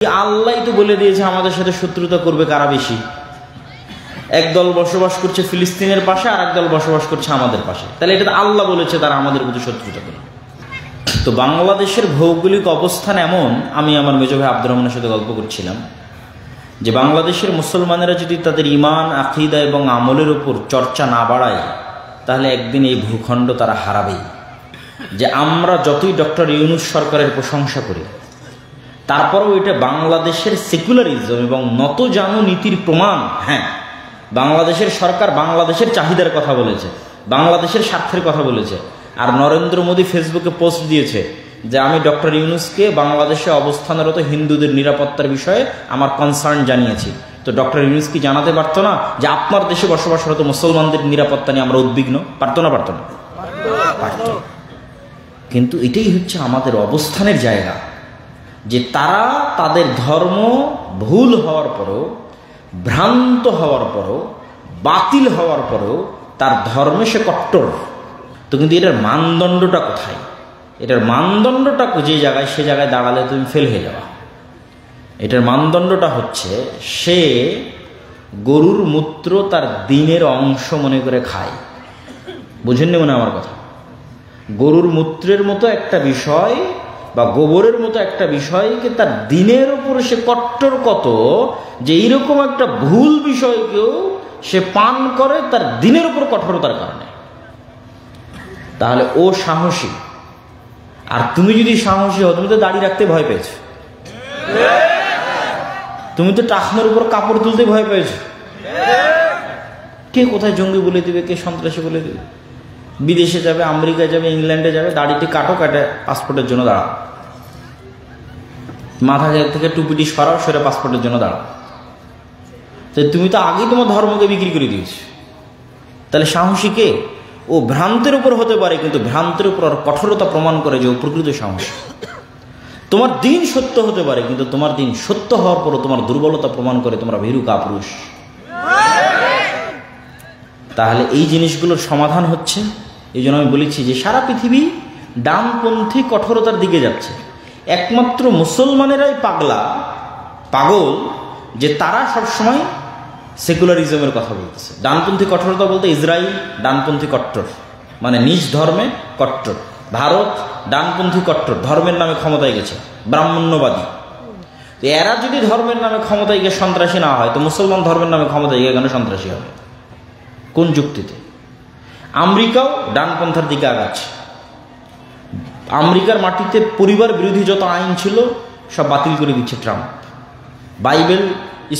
আল্লাহ তো বলে দিয়েছে আমাদের সাথে শত্রুতা করবে কারা বেশি। একদল বসবাস করছে ফিলিস্তিনের পাশে, আর একদল বসবাস করছে আমাদের পাশে। তাহলে এটা আল্লাহ বলেছে তারা আমাদের প্রতি শত্রুতা করবে। তো বাংলাদেশের ভৌগোলিক অবস্থান এমন, আমি আমার মেজো ভাই আব্দুর রহমানের সাথে গল্প করছিলাম যে বাংলাদেশের মুসলমানেরা যদি তাদের ঈমান, আকীদা এবং আমলের উপর চর্চা না বাড়ায় তাহলে একদিন এই ভূখণ্ড তারা হারাবেই। যে আমরা যতই ডক্টর ইউনূস সরকারের প্রশংসা করি, তারপরেও এটা বাংলাদেশের সেকুলারিজম এবং নতজানু নীতির প্রমাণ। হ্যাঁ, বাংলাদেশের সরকার বাংলাদেশের চাহিদার কথা বলেছে, বাংলাদেশের স্বার্থের কথা বলেছে। আর নরেন্দ্র মোদী ফেসবুকে পোস্ট দিয়েছে যে আমি ডক্টর ইউনূসকে বাংলাদেশে অবস্থানরত হিন্দুদের নিরাপত্তার বিষয়ে আমার কনসার্ন জানিয়েছি। তো ডক্টর ইউনূস কি জানাতে পারতো না যে আপনার দেশে বসবাসরত মুসলমানদের নিরাপত্তা নিয়ে আমরা উদ্বিগ্ন? পারতো না? পারতো না? পারতো। কিন্তু এটাই হচ্ছে আমাদের অবস্থানের জায়গা, যে তারা তাদের ধর্ম ভুল হওয়ার পরেও, ভ্রান্ত হওয়ার পরেও, বাতিল হওয়ার পরেও তার ধর্মে সে কট্টর। তো কিন্তু এটার মানদণ্ডটা কোথায়? এটার মানদণ্ডটা যে জায়গায়, সে জায়গায় দাঁড়ালে তুমি ফেল হয়ে যাওয়া। এটার মানদণ্ডটা হচ্ছে সে গরুর মূত্র তার দিনের অংশ মনে করে খায়। বুঝেননি মনে আমার কথা? গরুর মূত্রের মতো একটা বিষয় বা গোবরের মতো একটা বিষয়কে তার দিনের উপরে সে কট্টর কত, যে এইরকম একটা ভুল বিষয়কেও সে পান করে তার দিনের উপর কঠোরতার কারণে। তাহলে ও সাহসী। আর তুমি যদি সাহসী হও, তুমি তো দাড়ি রাখতে ভয় পেয়েছ, তুমি তো টাকনোর উপর কাপড় তুলতে ভয় পেয়েছ। কে কোথায় জঙ্গি বলে দিবে, কে সন্ত্রাসী বলে দিবে। বিদেশে যাবে, আমেরিকা যাবে, ইংল্যান্ডে যাবে, দাড়িটি কাটো, কাটে পাসপোর্টের জন্য দাঁড়াও। মাথা থেকে টুপিটি সরাও, সেটা পাসপোর্টের জন্য দাঁড়াও। তো তুমি তো আগেই তোমার ধর্মকে বিক্রি করে দিয়েছো। তাহলে সাহসী কে? ও ভ্রান্তের উপর হতে পারে, কিন্তু ভ্রান্তের উপর কঠোরতা প্রমাণ করে যে ও প্রকৃত সাহসী। তোমার দিন সত্য হতে পারে, কিন্তু তোমার দিন সত্য হওয়ার পরও তোমার দুর্বলতা প্রমাণ করে তোমরা ভীরু কাপুরুষ। তাহলে এই জিনিসগুলোর সমাধান হচ্ছে, এই জন্য আমি বলেছি যে সারা পৃথিবী ডানপন্থী কঠোরতার দিকে যাচ্ছে। একমাত্র মুসলমানেরাই পাগল যে তারা সবসময় সেকুলারিজমের কথা বলতেছে। ডানপন্থী কঠোরতা বলতে ইসরায়েল ডানপন্থী কট্টর, মানে নিজ ধর্মে কট্টর। ভারত ডানপন্থী কট্টর, ধর্মের নামে ক্ষমতায় গেছে, ব্রাহ্মণ্যবাদী। এরা যদি ধর্মের নামে ক্ষমতায় গিয়ে সন্ত্রাসী না হয়, তো মুসলমান ধর্মের নামে ক্ষমতায় গিয়ে কেন সন্ত্রাসী হবে? কোন যুক্তিতে? আমেরিকাও ডানপন্থার দিকে আগাচ্ছে। আমেরিকার মাটিতে পরিবার বিরোধী যত আইন ছিল সব বাতিল করে দিচ্ছে ট্রাম্প। বাইবেল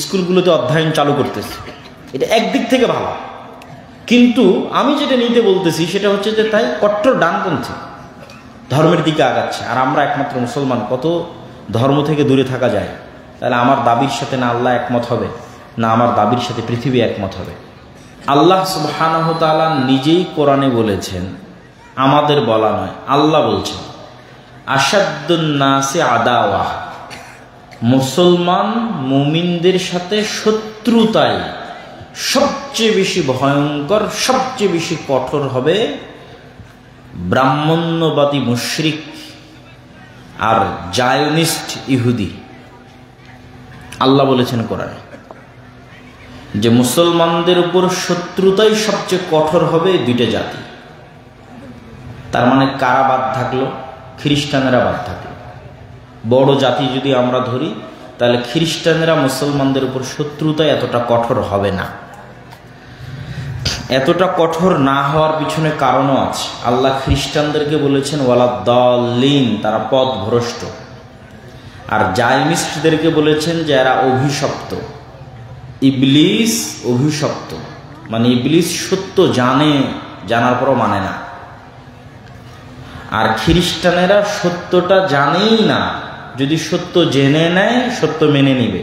স্কুলগুলোতে অধ্যয়ন চালু করতেছে। এটা একদিক থেকে ভালো, কিন্তু আমি যেটা নিতে বলতেছি সেটা হচ্ছে যে তাই কট্টর ডানপন্থী ধর্মের দিকে আগাচ্ছে। আর আমরা একমাত্র মুসলমান, কত ধর্ম থেকে দূরে থাকা যায়। তাহলে আমার দাবির সাথে না আল্লাহ একমত হবে, না আমার দাবির সাথে পৃথিবী একমত হবে। আল্লাহ সুবহানাহু ওয়া তাআলা নিজেই কোরআনে বলেছেন, আমাদের বলা নয়, আল্লাহ বলছেন, আশাদ্দুন নাসি আদাওয়া, মুসলমান মুমিনদের সাথে শত্রুতায় সবচেয়ে বেশি ভয়ঙ্কর, সবচেয়ে বেশি কঠোর হবে ব্রাহ্মণ্যবাদী মুশরিক আর জায়নিস্ট ইহুদি। আল্লাহ বলেছেন কোরআনে যে মুসলমানদের উপর শত্রুতাই সবচেয়ে কঠোর হবে দুইটা জাতি। তার মানে কারা বাদ থাকলো? খ্রিস্টানেরা বাদ থাকলো। বড় জাতি যদি আমরা ধরি, তাহলে খ্রিস্টানেরা মুসলমানদের উপর শত্রুতায় এতটা কঠোর হবে না। এতটা কঠোর না হওয়ার পিছনে কারণও আছে। আল্লাহ খ্রিস্টানদেরকে বলেছেন ওয়ালাদ্দাল্লিন, তারা পথভ্রষ্ট। আর জায়নিস্টদেরকে বলেছেন যে এরা অভিশপ্ত, ইবলিস অভিশপ্ত। মানে ইবলিস সত্য জানে, জানার পরও মানে না। আর খ্রিস্টানেরা সত্যটা জানেই না, যদি সত্য জেনে নেয় সত্য মেনে নিবে।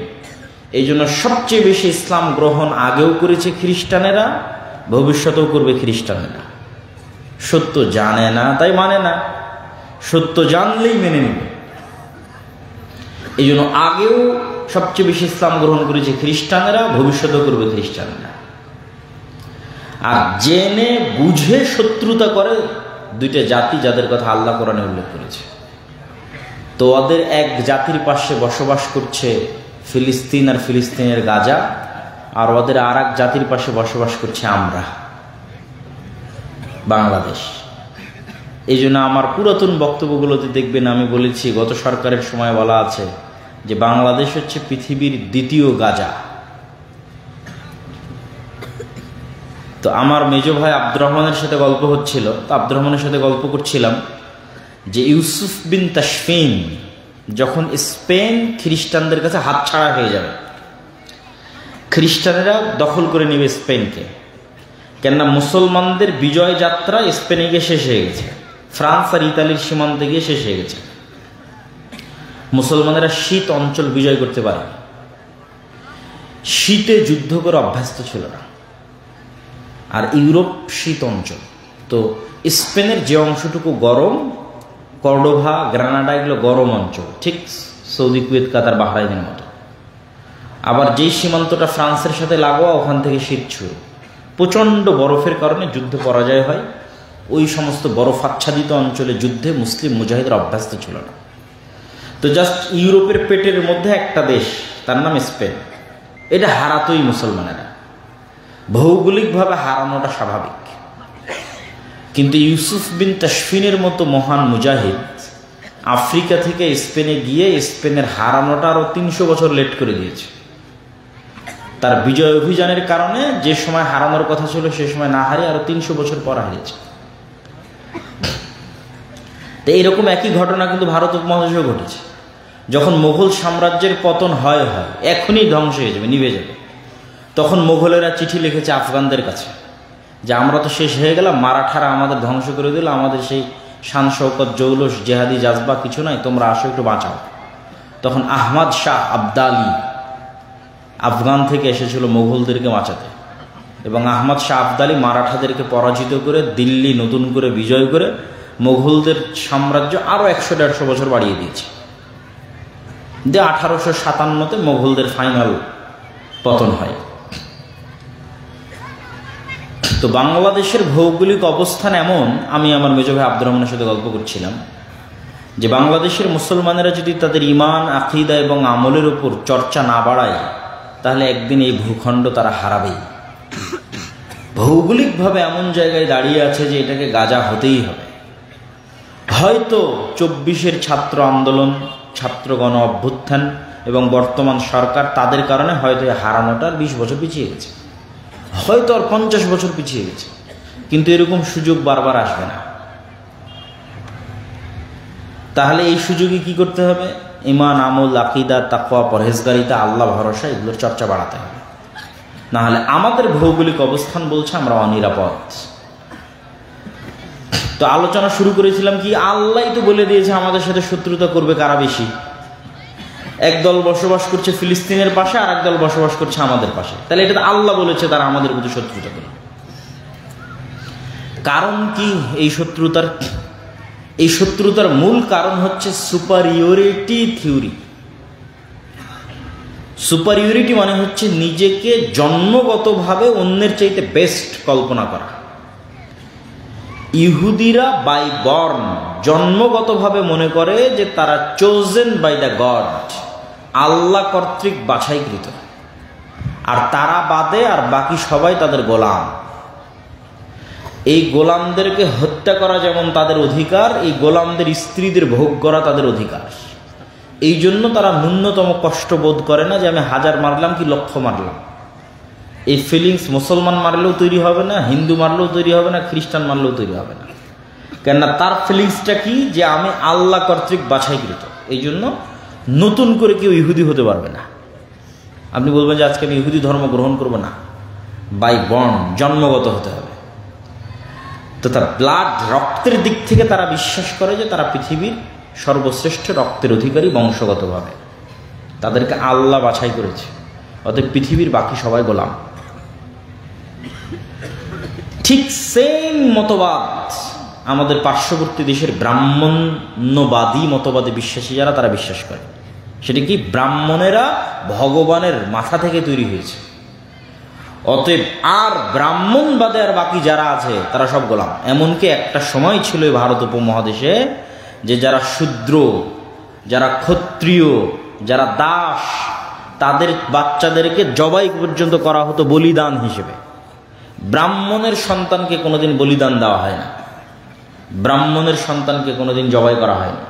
এই জন্য সবচেয়ে বেশি ইসলাম গ্রহণ আগেও করেছে খ্রিস্টানেরা, ভবিষ্যতেও করবে খ্রিস্টানেরা। সত্য জানে না তাই মানে না, সত্য জানলেই মেনে নিবে। এই জন্য আগেও সবচেয়ে বেশি ইসলাম গ্রহণ করেছে খ্রিস্টানেরা, ভবিষ্যতেও করবে খ্রিস্টানেরা। আর জেনে বুঝে শত্রুতা করে দুইটা জাতি, যাদের কথা আল্লাহ কোরআনে উল্লেখ করেছে। তো ওদের এক জাতির পাশে বসবাস করছে ফিলিস্তিন আর ফিলিস্তিনের গাজা, আর ওদের আর এক জাতির পাশে বসবাস করছে আমরা, বাংলাদেশ। এই জন্য আমার পুরাতন বক্তব্যগুলোতে দেখবেন আমি বলেছি, গত সরকারের সময় বলা আছে যে বাংলাদেশ হচ্ছে পৃথিবীর দ্বিতীয় গাজা। তো আমার মেজ ভাই আব্দুর রহমানের সাথে গল্প হচ্ছিল, তো আব্দুর রহমানের সাথে গল্প করছিলাম যে ইউসুফ বিন তাশফিন যখন স্পেন খ্রিস্টানদের কাছে হাতছাড়া হয়ে যাবে, খ্রিস্টানেরা দখল করে নেবে স্পেনকে, কেননা মুসলমানদের বিজয় যাত্রা স্পেনে গিয়ে শেষ হয়ে গেছে, ফ্রান্স আর ইতালির সীমান্তে গিয়ে শেষ হয়ে গেছে। মুসলমানেরা শীত অঞ্চল বিজয় করতে পারে, শীতে যুদ্ধ করে অভ্যস্ত ছিল না, আর ইউরোপ শীত অঞ্চল। তো স্পেনের যে অংশটুকু গরম, কর্ডোভা, গ্রানাডা, এগুলো গরম অঞ্চল, ঠিক সৌদি, কুয়েত, কাতার, বাহরাইনের মতো। আবার যেই সীমান্তটা ফ্রান্সের সাথে লাগোয়া, ওখান থেকে শীত শুরু। প্রচণ্ড বরফের কারণে যুদ্ধ পরাজয় হয়। ওই সমস্ত বরফ আচ্ছাদিত অঞ্চলে যুদ্ধে মুসলিম মুজাহিদরা অভ্যস্ত ছিল না। তো জাস্ট ইউরোপের পেটের মধ্যে একটা দেশ, তার নাম স্পেন, এটা হারাতোই মুসলমানেরা। ভৌগোলিকভাবে হারানোটা স্বাভাবিক, কিন্তু ইউসুফ বিন তাশফিনের মতো মহান মুজাহিদ আফ্রিকা থেকে স্পেনে গিয়ে স্পেনের হারানোটা আরও 300 বছর লেট করে দিয়েছে। তার বিজয় অভিযানের কারণে যে সময় হারানোর কথা ছিল সে সময় না হারিয়ে আরো 300 বছর পর হারিয়েছে। তো এইরকম একই ঘটনা কিন্তু ভারত উপমহাদেশেও ঘটেছে। যখন মুঘল সাম্রাজ্যের পতন হয় এখনই ধ্বংস হয়ে যাবে, নিভে যাবে, তখন মুঘলেরা চিঠি লিখেছে আফগানদের কাছে যে আমরা তো শেষ হয়ে গেলাম, মারাঠারা আমাদের ধ্বংস করে দিল, আমাদের সেই শান শৌকত, জৌলুস, জেহাদি জাজবা কিছু নাই, তোমরা আসো একটু বাঁচাও। তখন আহমদ শাহ আবদালি আফগান থেকে এসেছিল মুঘলদেরকে বাঁচাতে, এবং আহমদ শাহ আবদালি মারাঠাদেরকে পরাজিত করে দিল্লি নতুন করে বিজয় করে মুঘলদের সাম্রাজ্য আরও 100-150 বছর বাড়িয়ে দিয়েছে। 1857-তে মুঘলদের ফাইনাল পতন হয়। তো বাংলাদেশের ভৌগোলিক অবস্থান এমন, আমি আমার মেজ ভাই আব্দুর রহমানের সাথে গল্প করছিলাম যে বাংলাদেশের মুসলমানেরা যদি তাদের ঈমান, আকীদা এবং আমলের উপর চর্চা না বাড়ায়, তাহলে একদিন এই ভূখণ্ড তারা হারাবেই। ভৌগোলিকভাবে এমন জায়গায় দাঁড়িয়ে আছে যে এটাকে গাজা হতেই হবে। হয়তো 24-এর ছাত্র আন্দোলন, ছাত্র গণ অভ্যুত্থান এবং বর্তমান সরকার, তাদের কারণে হয়তো হারানোটা 20 বছর পিছিয়ে গেছে, হয়তো আর 50 বছর পিছিয়ে গেছে, কিন্তু এরকম সুযোগ বারবার আসবে না। তাহলে এই সুযোগে কি করতে হবে? ঈমান, আমল, আকীদা, তাকওয়া, পরহেজগারিতা, আল্লাহ ভরসা, এগুলোর চর্চা বাড়াতে হবে। না হলে আমাদের ভৌগোলিক অবস্থান বলছে আমরা অনিরাপদ। তো আলোচনা শুরু করেছিলাম কি, আল্লাহই তো বলে দিয়েছে আমাদের সাথে শত্রুতা করবে কারা বেশি। একদল বসবাস করছে ফিলিস্তিনের পাশে, আর একদল বসবাস করছে আমাদের পাশে। তাহলে এটা তো আল্লাহ বলেছে তারা আমাদের প্রতি শত্রুতা করবে। কারণ কি এই শত্রুতার? এই শত্রুতার মূল কারণ হচ্ছে সুপারিয়রিটি থিওরি। সুপারিয়রিটি মানে হচ্ছে নিজেকে জন্মগতভাবে অন্যের চাইতে বেস্ট কল্পনা করা। ইহুদিরা বাই বর্ন জন্মগতভাবে মনে করে যে তারা চোজেন বাই দ্য গড, আল্লাহ কর্তৃক বাছাইকৃত, আর তারা বাদে আর বাকি সবাই তাদের গোলাম। এই গোলামদেরকে হত্যা করা যেমন তাদের অধিকার, এই গোলামদের স্ত্রীদের ভোগ করা তাদের অধিকার। এই জন্য তারা ন্যূনতম কষ্ট বোধ করে না যে আমি 1000 মারলাম কি 1,00,000 মারলাম। এই ফিলিংস মুসলমান মারলেও তৈরি হবে না, হিন্দু মারলেও তৈরি হবে না, খ্রিস্টান মারলেও তৈরি হবে না। কেননা তার ফিলিংসটা কি, যে আমি আল্লাহ কর্তৃক বাছাইকৃত। এই জন্য নতুন করে কেউ ইহুদি হতে পারবে না। আপনি বলবেন যে আজকে আমি ইহুদি ধর্ম গ্রহণ করবো না, বাই বর্ন, জন্মগত হতে হবে। তো তার ব্লাড, রক্তের দিক থেকে তারা বিশ্বাস করে যে তারা পৃথিবীর সর্বশ্রেষ্ঠ রক্তের অধিকারী বংশগতভাবে, তাদেরকে আল্লাহ বাছাই করেছে, অতএব পৃথিবীর বাকি সবাই গোলাম। ঠিক সেম মতবাদ আমাদের পার্শ্ববর্তী দেশের ব্রাহ্মণ্যবাদী মতবাদে বিশ্বাসী যারা, তারা বিশ্বাস করে। সেটা কি, ব্রাহ্মণেরা ভগবানের মাথা থেকে তৈরি হয়েছে, অতএব আর ব্রাহ্মণ বাদে আর বাকি যারা আছে তারা সব গোলাম। এমনকি একটা সময় ছিল ভারত উপমহাদেশে যে যারা শূদ্র, যারা ক্ষত্রিয়, যারা দাস, তাদের বাচ্চাদেরকে জবাই পর্যন্ত করা হতো বলিদান হিসেবে। ব্রাহ্মণের সন্তানকে কোনোদিন বলিদান দেওয়া হয় না, ব্রাহ্মণের সন্তানকে কোনোদিন জবাই করা হয় না,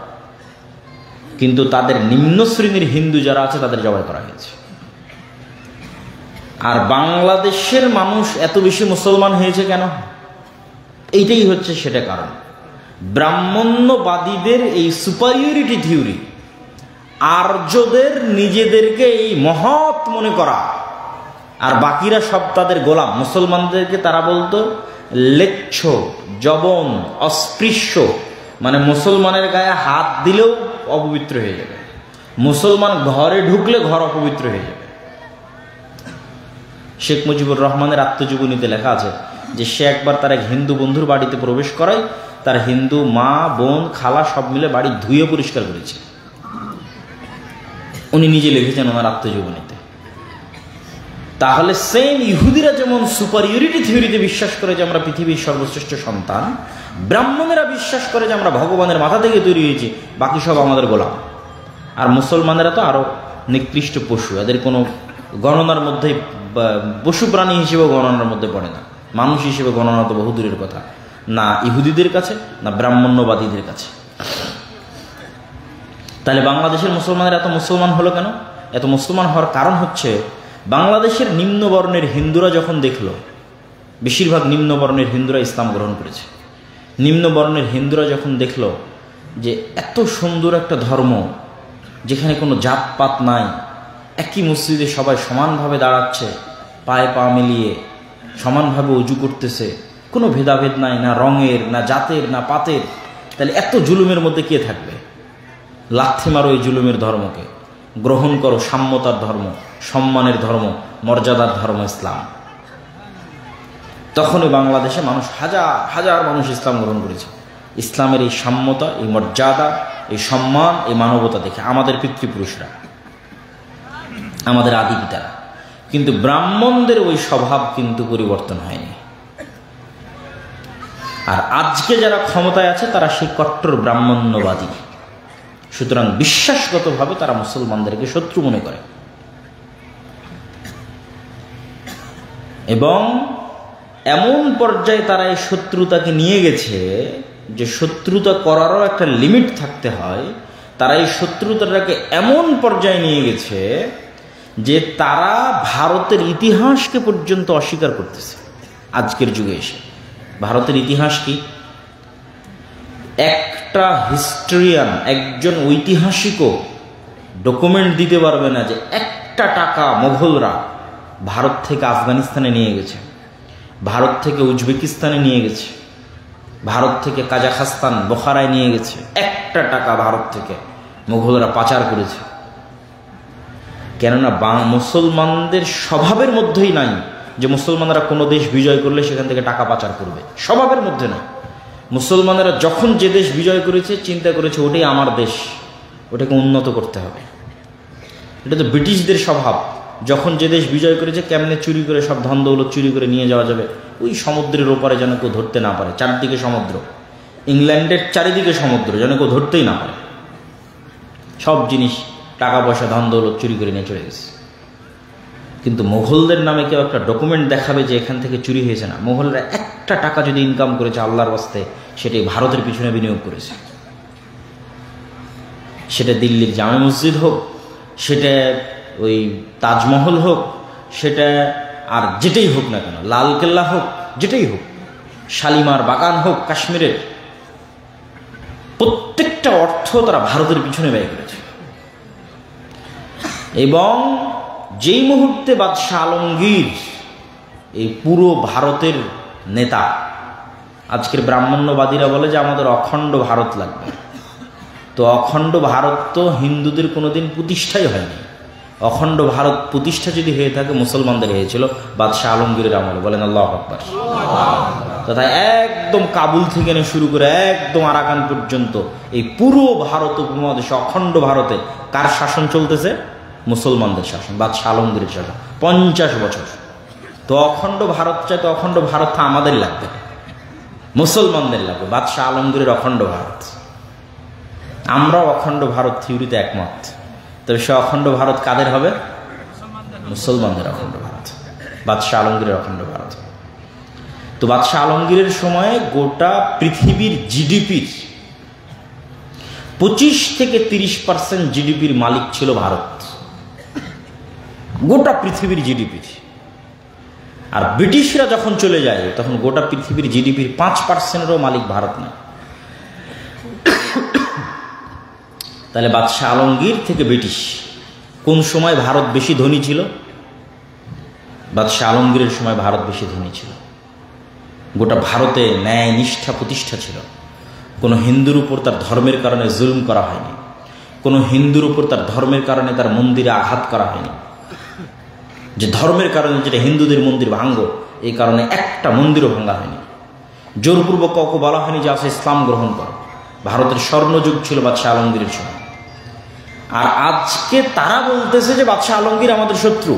কিন্তু তাদের নিম্ন শ্রেণীর হিন্দু যারা আছে তাদের জবাই করা হয়েছে। আর বাংলাদেশের মানুষ এত বেশি মুসলমান হয়েছে কেন? এইটাই হচ্ছে সেটা কারণ। ব্রাহ্মণ্যবাদীদের এই সুপারিয়রিটি থিওরি, আর্যদের নিজেদেরকে এই মহৎ মনে করা, আর বাকিরা সব তাদের গোলাম। মুসলমানদেরকে তারা বলতো লেচ্ছ, জবন, অস্পৃশ্য, মানে মুসলমানের গায়ে হাত দিলেও অপবিত্র হয়ে যাবে, মুসলমান ঘরে ঢুকলে ঘর অপবিত্র হয়ে যাবে। শেখ মুজিবুর রহমানের আত্মজীবনীতে লেখা আছে যে সে একবার তার এক হিন্দু বন্ধুর বাড়িতে প্রবেশ করায় তার হিন্দু মা, বোন, খালা সব মিলে বাড়ি ধুয়ে পরিষ্কার করেছে। উনি নিজে লিখেছেন ওনার আত্মজীবনীতে। তাহলে সেম ইহুদিরা যেমন সুপারিয়রিটি থিওরিতে বিশ্বাস করে যে আমরা পৃথিবীর সর্বশ্রেষ্ঠ সন্তান, ব্রাহ্মণেরা বিশ্বাস করে যে আমরা ভগবানের মাথা থেকে তৈরি হয়েছি, বাকি সব আমাদের গোলাম। আর মুসলমানেরা তো আরো নিকৃষ্ট পশু, এদের কোনো গণনার মধ্যে, পশু প্রাণী হিসেবে গণনার মধ্যে পড়ে না, মানুষ হিসেবে গণনা তো বহু দূরের কথা, না ইহুদিদের কাছে না ব্রাহ্মণ্যবাদীদের কাছে। তাহলে বাংলাদেশের মুসলমানের এত মুসলমান হলো কেন? এত মুসলমান হওয়ার কারণ হচ্ছে বাংলাদেশের নিম্নবর্ণের হিন্দুরা যখন দেখলো, বেশিরভাগ নিম্নবর্ণের হিন্দুরা ইসলাম গ্রহণ করেছে, নিম্নবর্ণের হিন্দুরা যখন দেখলো যে এত সুন্দর একটা ধর্ম যেখানে কোনো জাতপাত নাই, একই মসজিদে সবাই সমানভাবে দাঁড়াচ্ছে, পায়ে পা মিলিয়ে সমানভাবে উজু করতেছে, কোনো ভেদাভেদ নাই, না রঙের, না জাতের, না পাতের, তাহলে এত জুলুমের মধ্যে কে থাকবে? লাথি মারো এই জুলুমের ধর্মকে, গ্রহণ করো সাম্যতার ধর্ম, সম্মানের ধর্ম, মর্যাদার ধর্ম ইসলাম। তখনই বাংলাদেশে মানুষ, হাজার হাজার মানুষ ইসলাম গ্রহণ করেছে। ইসলামের এই সাম্যতা, এই মর্যাদা, এই সম্মান, এই মানবতা দেখে আমাদের পিতৃপুরুষরা, আমাদের আদি পিতারা। কিন্তু ব্রাহ্মণদের ওই স্বভাব কিন্তু পরিবর্তন হয়নি। আর আজকে যারা ক্ষমতায় আছে তারা সেই কট্টর ব্রাহ্মণ্যবাদী। সুতরাং বিশ্বাসগতভাবে তারা মুসলমানদেরকে শত্রু মনে করে, এবং এমন পর্যায়ে তারা এই শত্রুতাকে নিয়ে গেছে যে শত্রুতা করারও একটা লিমিট থাকতে হয়। তারা এই শত্রুতাটাকে এমন পর্যায়ে নিয়ে গেছে যে তারা ভারতের ইতিহাসকে পর্যন্ত অস্বীকার করতেছে। আজকের যুগে এসে ভারতের ইতিহাস কি? একটা হিস্টোরিয়ান, একজন ঐতিহাসিকও ডকুমেন্ট দিতে পারবে না যে একটা টাকা মোগলরা ভারত থেকে আফগানিস্তানে নিয়ে গেছে, ভারত থেকে উজবেকিস্তানে নিয়ে গেছে, ভারত থেকে কাজাখস্তান, বোখারায় নিয়ে গেছে। একটা টাকা ভারত থেকে মোগলরা পাচার করেছে। কেননা মুসলমানদের স্বভাবের মধ্যেই নাই যে মুসলমানরা কোনো দেশ বিজয় করলে সেখান থেকে টাকা পাচার করবে, স্বভাবের মধ্যে নাই। মুসলমানেরা যখন যে দেশ বিজয় করেছে চিন্তা করেছে ওটাই আমার দেশ, ওটাকে উন্নত করতে হবে। এটা তো ব্রিটিশদের স্বভাব, যখন যে দেশ বিজয় করেছে কেমনে চুরি করে সব ধন দৌলত চুরি করে নিয়ে যাওয়া যাবে, ওই সমুদ্রের ওপারে যেন কেউ ধরতে না পারে। চারদিকে সমুদ্র, ইংল্যান্ডের চারিদিকে সমুদ্র, যেন কেউ ধরতেই না পারে। সব জিনিস, টাকা পয়সা, ধন দৌলত চুরি করে নিয়ে চলে গেছে। কিন্তু মোগলদের নামে কেউ একটা ডকুমেন্ট দেখাবে যে এখান থেকে চুরি হয়েছে না। মোগলরা একটা টাকা যদি ইনকাম করেছে আল্লাহর বাস্তে, সেটাই ভারতের পিছনে বিনিয়োগ করেছে। সেটা দিল্লির জামে মসজিদ হোক, সেটা ওই তাজমহল হোক, সেটা আর যেটাই হোক না কেন, লালকেল্লা হোক, যেটাই হোক, শালিমার বাগান হোক কাশ্মীরের, প্রত্যেকটা অর্থ তারা ভারতের পিছনে ব্যয় করেছে। এবং যেই মুহূর্তে বাদশাহ আলমগীর এই পুরো ভারতের নেতা, আজকের ব্রাহ্মণ্যবাদীরা বলে যে আমাদের অখণ্ড ভারত লাগবে, তো অখণ্ড ভারত তো হিন্দুদের কোনোদিন প্রতিষ্ঠাই হয়নি। অখণ্ড ভারত প্রতিষ্ঠা যদি হয়ে থাকে মুসলমানদের হয়েছিল বাদশাহ আলমগীরের আমলে। বলেন আল্লাহু আকবার। তথা একদম কাবুল থেকে নিয়ে শুরু করে একদম আরাকান পর্যন্ত এই পুরো ভারত উপমহাদেশে, অখণ্ড ভারতে কার শাসন চলতেছে? মুসলমানদের শাসন, বাদশাহ আলমগীরের শাসন 50 বছর। তো অখণ্ড ভারত চাই, তো অখণ্ড ভারত আমাদের লাগবে, মুসলমানদের লাগবে, বাদশাহ আলমগীরের অখণ্ড ভারত। আমরাও অখণ্ড ভারত থিওরিতে একমত, তবে সে অখণ্ড ভারত কাদের হবে? মুসলমানদের অখণ্ড ভারত, বাদশাহ আলমগীরের অখণ্ড ভারত। তো বাদশাহ আলমগীরের সময়ে গোটা পৃথিবীর জিডিপির 25 থেকে 30% জিডিপির মালিক ছিল ভারত, গোটা পৃথিবীর জিডিপির। আর ব্রিটিশরা যখন চলে যায় তখন গোটা পৃথিবীর জিডিপির 5%-এরও মালিক ভারত না। তাহলে বাদশাহ আলমগীর থেকে ব্রিটিশ কোন সময় ভারত বেশি ধনী ছিল? বাদশাহ আলমগীরের সময় ভারত বেশি ধনী ছিল। গোটা ভারতে ন্যায় নিষ্ঠা প্রতিষ্ঠা ছিল। কোনো হিন্দুর উপর তার ধর্মের কারণে জুলুম করা হয়নি, কোনো হিন্দুর উপর তার ধর্মের কারণে তার মন্দিরে আঘাত করা হয়নি। যে ধর্মের কারণে যেটা হিন্দুদের মন্দির ভাঙ্গো, এই কারণে একটা মন্দিরও ভাঙ্গা হয়নি। জোরপূর্বক কাউকে বলা হয়নি যে আসে ইসলাম গ্রহণ করো। ভারতের স্বর্ণযুগ ছিল বাদশাহ আলমগীরের সময়। আর আজকে তারা বলতেছে যে বাদশাহ আলমগীর আমাদের শত্রু,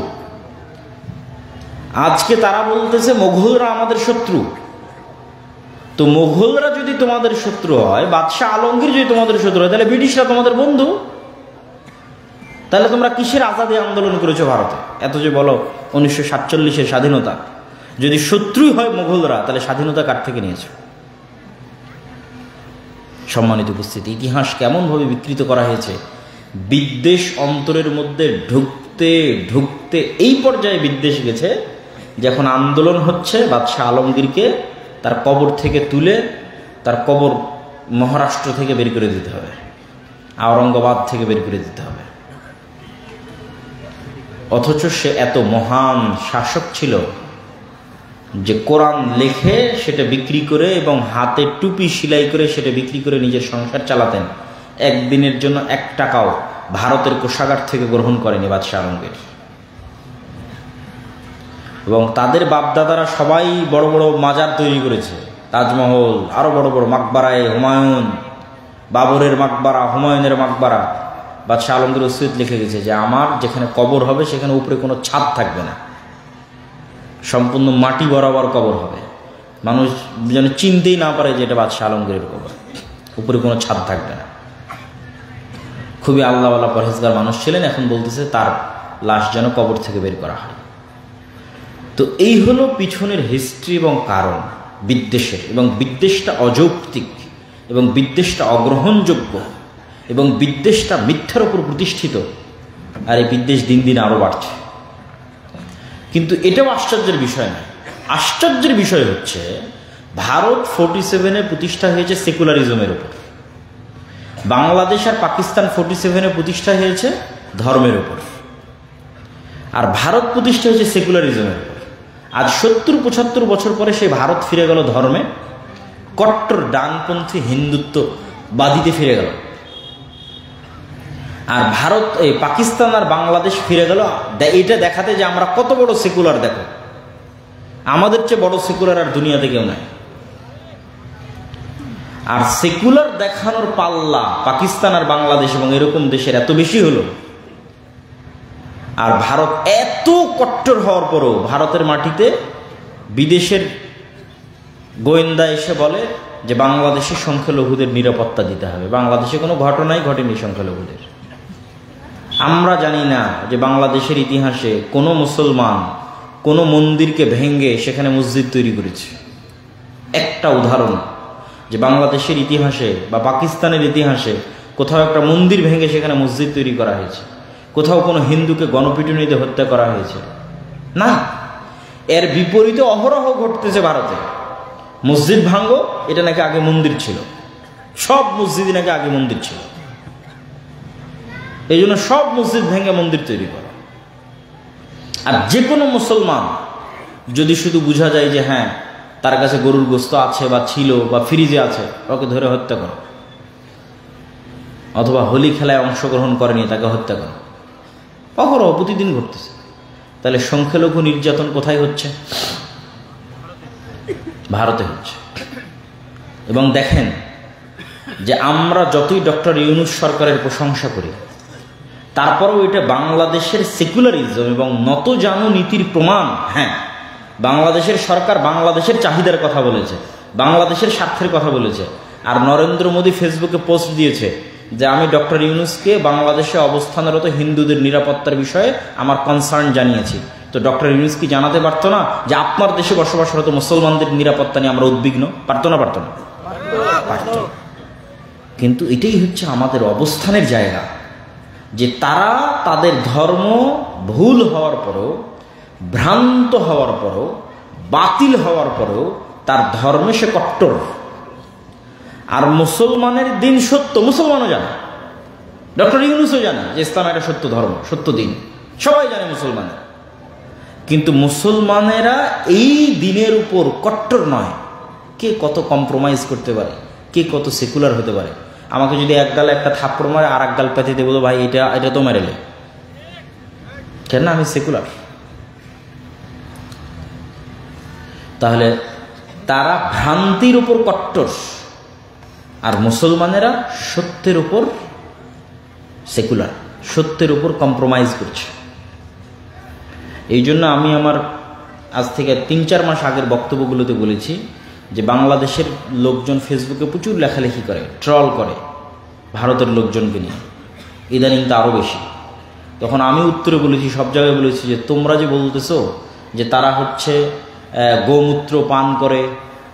আজকে তারা বলতেছে মোগলরা আমাদের শত্রু। তো মোগলরা যদি তোমাদের শত্রু হয়, বাদশাহ আলমগীর যদি তোমাদের শত্রু হয়, তাহলে ব্রিটিশরা তোমাদের বন্ধু। তাহলে তোমরা কিসের আজাদী আন্দোলন করেছো ভারতে? এত যে বলো 1947-এর স্বাধীনতা, যদি শত্রুই হয় মোগলরা, তাহলে স্বাধীনতা কার থেকে নিয়েছো? সম্মানিত উপস্থিতি, ইতিহাস কেমনভাবে বিকৃত করা হয়েছে। বিদ্বেষ অন্তরের মধ্যে ঢুকতে ঢুকতে এই পর্যায়ে বিদ্বেষ গেছে, যখন আন্দোলন হচ্ছে বাদশাহ আলমগীরকে তার কবর থেকে তুলে তার কবর মহারাষ্ট্র থেকে বের করে দিতে হবে, আওরঙ্গাবাদ থেকে বের করে দিতে হবে। অথচ সে এত মহান শাসক ছিল যে কোরআন লেখে সেটা বিক্রি করে এবং হাতে টুপি সেলাই করে সেটা বিক্রি করে নিজের সংসার চালাতেন। একদিনের জন্য 1 টাকাও ভারতের কোষাগার থেকে গ্রহণ করেনি বাদশাহ আলমগীর। এবং তাদের বাপদাদারা সবাই বড় বড় মাজার তৈরি করেছে, তাজমহল, আরো বড় বড় মাকবারায় হুমায়ুন, বাবরের মাকবারা, হুমায়ুনের মাকবারা। বাদশাহ আলমগীর ওসিয়ত লিখে গেছে যে আমার যেখানে কবর হবে সেখানে উপরে কোনো ছাদ থাকবে না, সম্পূর্ণ মাটি বরাবর কবর হবে, মানুষ যেন চিনতেই না পারে যে এটা বাদশাহ আলমগীরের কবর, উপরে কোনো ছাদ থাকবে না। খুবই আল্লাহওয়ালা পরহেজগার মানুষ ছিলেন। এখন বলতেছে তার লাশ যেন কবর থেকে বের করা হয়। তো এই হলো পিছনের হিস্ট্রি এবং কারণ বিদ্বেষের। এবং বিদ্বেষটা অযৌক্তিক এবং বিদ্বেষটা অগ্রহণযোগ্য এবং বিদ্বেষটা মিথ্যার উপর প্রতিষ্ঠিত। আর এই বিদ্বেষ দিন দিন আরও বাড়ছে। কিন্তু এটাও আশ্চর্যের বিষয় নয়। আশ্চর্যের বিষয় হচ্ছে ভারত 47-এ প্রতিষ্ঠা হয়েছে সেকুলারিজমের উপর, বাংলাদেশ আর পাকিস্তান 47-এ প্রতিষ্ঠা হয়েছে ধর্মের উপর, আর ভারত প্রতিষ্ঠা হয়েছে সেকুলারিজমের উপর। আজ 70-75 বছর পরে সেই ভারত ফিরে গেল ধর্মে, কট্টর ডানপন্থী হিন্দুত্ববাদীতে ফিরে গেল। আর ভারত, পাকিস্তান আর বাংলাদেশ ফিরে গেল এটা দেখাতে যে আমরা কত বড় সেকুলার। দেখো, আমাদের চেয়ে বড় সেকুলার আর দুনিয়াতে কেউ নাই। আর সেকুলার দেখানোর পাল্লা পাকিস্তান আর বাংলাদেশ এবং এরকম দেশের এত বেশি হলো, আর ভারত এত কট্টর হওয়ার পরও ভারতের মাটিতে বিদেশের গোয়েন্দা এসে বলে যে বাংলাদেশের সংখ্যালঘুদের নিরাপত্তা দিতে হবে। বাংলাদেশে কোনো ঘটনাই ঘটেনি সংখ্যালঘুদের। আমরা জানি না যে বাংলাদেশের ইতিহাসে কোনো মুসলমান কোনো মন্দিরকে ভেঙে সেখানে মসজিদ তৈরি করেছে। একটা উদাহরণ যে বাংলাদেশের ইতিহাসে বা পাকিস্তানের ইতিহাসে কোথাও একটা মন্দির ভেঙে সেখানে মসজিদ তৈরি করা হয়েছে, কোথাও কোনো হিন্দুকে গণপিটুনিতে হত্যা করা হয়েছে না। এর বিপরীতে অহরহ ঘটতেছে ভারতে। মসজিদ ভাঙ্গো, এটা নাকি আগে মন্দির ছিল, সব মসজিদই নাকি আগে মন্দির ছিল, এই জন্য সব মসজিদ ভেঙে মন্দির তৈরি করা। আর যে কোনো মুসলমান যদি শুধু বোঝা যায় যে হ্যাঁ তার কাছে গরুর গোস্ত আছে বা ছিল বা ফ্রিজে আছে, ওকে ধরে হত্যা করো, অথবা হোলি খেলায় অংশগ্রহণ করেনি তাকে হত্যা করো, অহরহ প্রতিদিন ঘটতেছে। তাহলে সংখ্যালঘু নির্যাতন কোথায় হচ্ছে? ভারতে হচ্ছে। এবং দেখেন যে আমরা যতই ডক্টর ইউনূস সরকারের প্রশংসা করি, তারপরেও এটা বাংলাদেশের সেকুলারিজম এবং নতজানু নীতির প্রমাণ। হ্যাঁ, বাংলাদেশের সরকার বাংলাদেশের চাহিদার কথা বলেছে, বাংলাদেশের স্বার্থের কথা বলেছে। আর নরেন্দ্র মোদী ফেসবুকে পোস্ট দিয়েছে যে আমি ডক্টর ইউনূসকে বাংলাদেশে অবস্থানরত হিন্দুদের নিরাপত্তার বিষয়ে আমার কনসার্ন জানিয়েছি। তো ডক্টর ইউনূস কি জানাতে পারতো না যে আপনার দেশে বসবাসরত মুসলমানদের নিরাপত্তা নিয়ে আমরা উদ্বিগ্ন? পারতো না? পারতো না? পারতো। কিন্তু এটাই হচ্ছে আমাদের অবস্থানের জায়গা, যে তারা তাদের ধর্ম ভুল হওয়ার পরেও, ভ্রান্ত হওয়ার পরেও, বাতিল হওয়ার পরেও তার ধর্মে সে কট্টর। আর মুসলমানের দিন সত্য, মুসলমানও জানে, ডক্টর ইউনূসও জানে যে ইসলাম একটা সত্য ধর্ম, সত্য দিন, সবাই জানে মুসলমানের। কিন্তু মুসলমানেরা এই দিনের উপর কট্টর নয়। কে কত কম্প্রোমাইজ করতে পারে, কে কত সেকুলার হতে পারে। আমাকে যদি এক গালে একটা থাপ্পড় মারে আর এক গাল পেতে দেবো, ভাই এটা তো মেরেলে, কেন আমি সেকুলার। তাহলে তারা ভ্রান্তির উপর কট্টর, আর মুসলমানেরা সত্যের উপর সেকুলার, সত্যের উপর কম্প্রোমাইজ করছে। এই জন্য আমি আমার আজ থেকে ৩-৪ মাস আগের বক্তব্যগুলোতে বলেছি যে বাংলাদেশের লোকজন ফেসবুকে প্রচুর লেখালেখি করে, ট্রল করে ভারতের লোকজনকে নিয়ে, ইদানিং তা আরও বেশি। তখন আমি উত্তরে বলেছি, সব জায়গায় বলেছি যে তোমরা যে বলতেছো যে তারা হচ্ছে গোমূত্র পান করে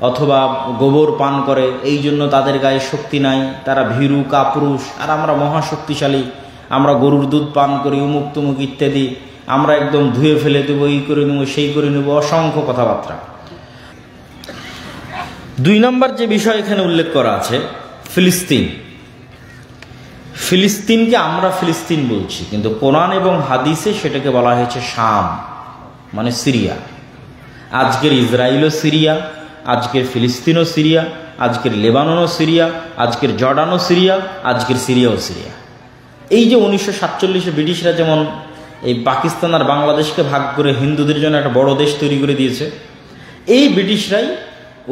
অথবা গোবর পান করে, এই জন্য তাদের গায়ে শক্তি নাই, তারা ভীরু কাপুরুষ, আর আমরা মহাশক্তিশালী, আমরা গরুর দুধ পান করি, উমুক তুমুক ইত্যাদি, আমরা একদম ধুয়ে ফেলে দেবো, এই করে নেবো, সেই করে নেবো, অসংখ্য কথাবার্তা। ২ নম্বর যে বিষয় এখানে উল্লেখ করা আছে, ফিলিস্তিন। ফিলিস্তিনকে আমরা ফিলিস্তিন বলছি, কিন্তু কোরআন এবং হাদিসে সেটাকে বলা হয়েছে শাম, মানে সিরিয়া। আজকের ইসরায়েলও সিরিয়া, আজকের ফিলিস্তিনও সিরিয়া, আজকের লেবাননও সিরিয়া, আজকের জর্ডানও সিরিয়া, আজকের সিরিয়াও সিরিয়া। এই যে 1947-এ ব্রিটিশরা যেমন এই পাকিস্তান আর বাংলাদেশকে ভাগ করে হিন্দুদের জন্য একটা বড় দেশ তৈরি করে দিয়েছে, এই ব্রিটিশরাই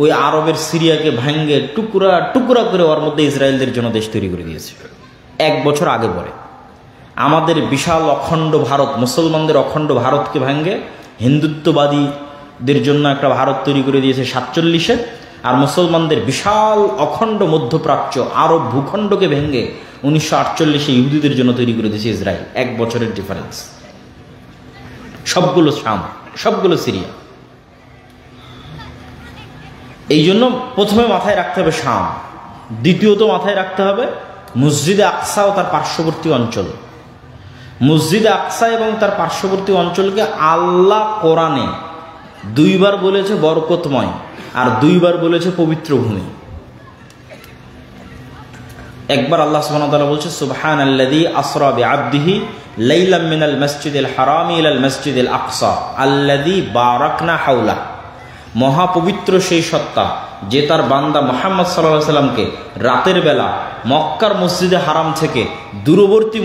ওই আরবের সিরিয়াকে ভাঙ্গে টুকরা টুকরা করে ওর মধ্যে ইসরায়েলদের জন্য দেশ তৈরি করে দিয়েছে 1 বছর আগে পরে। আমাদের বিশাল অখণ্ড ভারত, মুসলমানদের অখণ্ড ভারতকে ভাঙ্গে হিন্দুত্ববাদীদের জন্য একটা ভারত তৈরি করে দিয়েছে 47-এ, আর মুসলমানদের বিশাল অখণ্ড মধ্যপ্রাচ্য আরব ভূখণ্ডকে ভেঙ্গে 1948-এ ইহুদিদের জন্য তৈরি করে দিয়েছে ইসরায়েল। 1 বছরের ডিফারেন্স। সবগুলো শাম, সবগুলো সিরিয়া। এই জন্য প্রথমে মাথায় রাখতে হবে শাম, দ্বিতীয়ত মাথায় রাখতে হবে মসজিদে আকসা ও তার পার্শ্ববর্তী অঞ্চল। মসজিদে আকসা এবং তার পার্শ্ববর্তী অঞ্চলকে আল্লাহ কোরআনে 2 বার বলেছে বরকতময়, আর 2 বার বলেছে পবিত্র ভূমি। একবার আল্লাহ সুবহানাহু ওয়া তাআলা বলছে সুবহানাল্লাযী আসরা বিআবদিহি লাইলাম মিনাল মাসজিদিল হারামি ইলাল মাসজিদিল আকসা আল্লাযী বারাকনা হাওলা। মহাপবিত্র সেই সত্তা যে তার বান্দা মুহাম্মদ সাল্লাল্লাহু আলাইহি সাল্লামকে রাতের বেলা মক্কার মসজিদে হারাম থেকে দূরবর্তী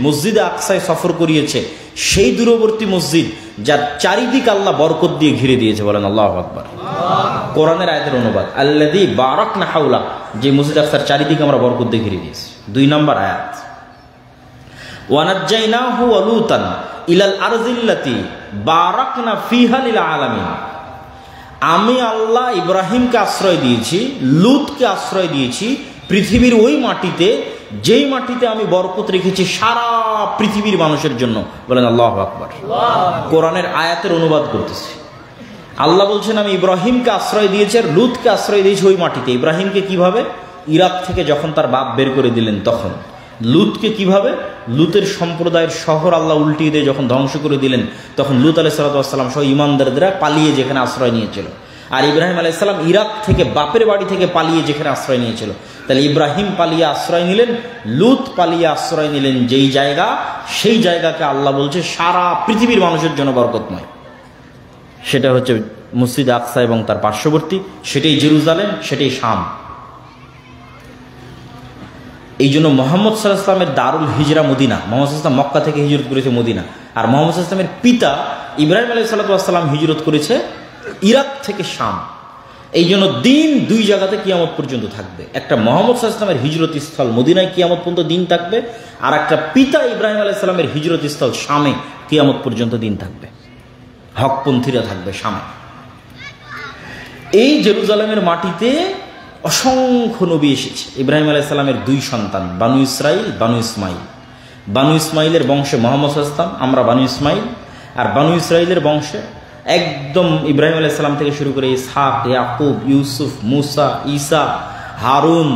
মসজিদে আকসায় সফর করিয়েছে, সেই দূরবর্তী মসজিদ যার চারিদিক আল্লাহ বরকত দিয়ে ঘিরে দিয়েছে। বলেন আল্লাহু আকবার। কোরআনের আয়াতের অনুবাদ আল্লাযী বারাকনা হাওলা, যে মসজিদ আকসার চারিদিক আমরা বরকত দিয়ে ঘিরে দিয়েছি। 2 নম্বর আয়াত ওয়া নাজ্জাইনাহু ওয়া লুতান ইলাল আরজিল্লাতি বারাকনা ফিহা লিল আলামিন। আমি আল্লাহ ইব্রাহিমকে আশ্রয় দিয়েছি, লুতকে আশ্রয় দিয়েছি পৃথিবীর ওই মাটিতে, যেই মাটিতে আমি বরকত রেখেছি সারা পৃথিবীর মানুষের জন্য। বলেন আল্লাহু আকবার। কোরআনের আয়াতের অনুবাদ করতেছি। আল্লাহ বলছেন আমি ইব্রাহিমকে আশ্রয় দিয়েছি আর লুতকে আশ্রয় দিয়েছি ওই মাটিতে। ইব্রাহিমকে কিভাবে? ইরাক থেকে যখন তার বাপ বের করে দিলেন তখন। লুতকে কিভাবে? লুতের সম্প্রদায়ের শহর আল্লাহ উল্টিয়ে দিয়ে যখন ধ্বংস করে দিলেন তখন লুত আলাইহিস সালাম সহ ইমানদাররা পালিয়ে যেখানে আশ্রয় নিয়েছিল। আর ইব্রাহিম আলাইহিস সালাম ইরাক থেকে বাপের বাড়ি থেকে পালিয়ে যেখানে আশ্রয় নিয়েছিল। তাহলে ইব্রাহিম পালিয়ে আশ্রয় নিলেন, লুত পালিয়ে আশ্রয় নিলেন যেই জায়গা, সেই জায়গাকে আল্লাহ বলছে সারা পৃথিবীর মানুষের জন্য বরকতময়। সেটা হচ্ছে মসজিদ আকসা এবং তার পার্শ্ববর্তী, সেটাই জেরুজালেম, সেটাই শাম। এই জন্য মোহাম্মদ সাল্লাল্লাহু আলাইহি ওয়াসাল্লামের দারুল হিজরা মদিনা। মোহাম্মদ সাল্লাল্লাহু আলাইহি ওয়াসাল্লাম মক্কা থেকে হিজরত করেছে মদিনা, আর মোহাম্মদ সাল্লাল্লাহু আলাইহি ওয়াসাল্লামের পিতা ইব্রাহিম আলাইহিস সালাম হিজরত করেছে ইরাক থেকে শাম। এই জন্য দিন 2 জায়গাতে কিয়ামত পর্যন্ত থাকবে। একটা মোহাম্মদ সাল্লাল্লাহু আলাইহি ওয়াসাল্লামের হিজরত স্থল মদিনায় কিয়ামত পর্যন্ত দিন থাকবে, আর একটা পিতা ইব্রাহিম আলাইহিস সালামের হিজরত স্থল শামে কিয়ামত পর্যন্ত দিন থাকবে। হকপন্থীরা থাকবে শামে। এই জেরুজালেমের মাটিতে অসংখ্য নবী এসেছে। ইব্রাহিম আলাইহিস সালামের 2 সন্তান, বানু ইসরাইল, বানু ইসমাইল। বানু ইসমাইলের বংশে মুহাম্মদ সাল্লাল্লাহু আলাইহি ওয়াসাল্লাম, আমরা বানু ইসমাইল। আর বানু ইসরাইলের বংশে একদম ইব্রাহিম আলাইহিস সালাম থেকে শুরু করে ইসহাক, ইয়াকুব, ইউসুফ, মুসা, ঈসা, হারুন,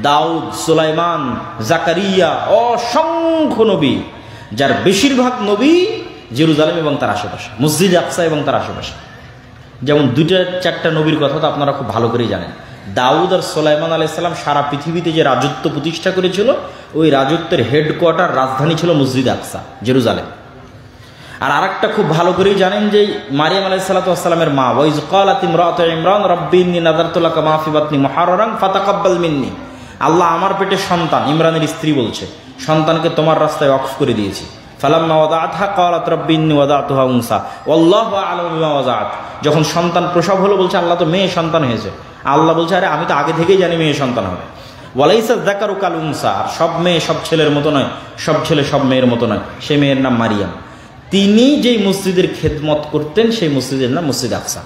দাউদ, সুলাইমান, জাকারিয়া, অসংখ্য নবী, যার বেশিরভাগ নবী জেরুজালেম এবং তার আশেপাশে, মসজিদ আকসা এবং তার আশেপাশে। যেমন 2-4টা নবীর কথা তো আপনারা খুব ভালো করেই জানেন। দাউদ আর সুলাইমান আলাইহিস সালাম সারা পৃথিবীতে যে রাজত্ব প্রতিষ্ঠা করেছিল, ওই রাজত্বের হেডকোয়ার্টার, রাজধানী ছিল মসজিদ আকসা, জেরুজালেম। আর আরেকটা খুব ভালো করেই জানেন যে মারিয়াম আলাইহিস সালাতু ওয়াস সালামের মা, ওয়াইজ ক্বালাত ইমরাতু ইমরান রাব্বি ইন্নী নাযারতু লাকা মা ফি বাতনি মুহাররান ফাতাকাব্বাল মিন্নি। আল্লাহ আমার পেটে সন্তান, ইমরানের স্ত্রী বলছে, সন্তানকে তোমার রাস্তায় ওয়াকফ করে দিয়েছি। ফালাম্মা ওয়াদাআতহা ক্বালাত রাব্বি ইন্নী ওয়াদাতুহা উনসা ওয়াল্লাহু আ'লামু বিমা ওয়াদাআত। যখন সন্তান প্রসব হলো বলছে আল্লাহ তো মেয়ে সন্তান হয়েছে। আল্লাহ বলছে আরে আমি তো আগে থেকেই জানি মেয়ে সন্তান হবে। ওয়ালাইসা যাকারু কাল উনসা, আর সব মেয়ে সব ছেলের মতো নয়, সব ছেলে সব মেয়ের মতো নয়। সে মেয়ের নাম মারিয়াম। তিনি যেই মসজিদের খেদমত করতেন সেই মসজিদের নাম মসজিদ আকসা।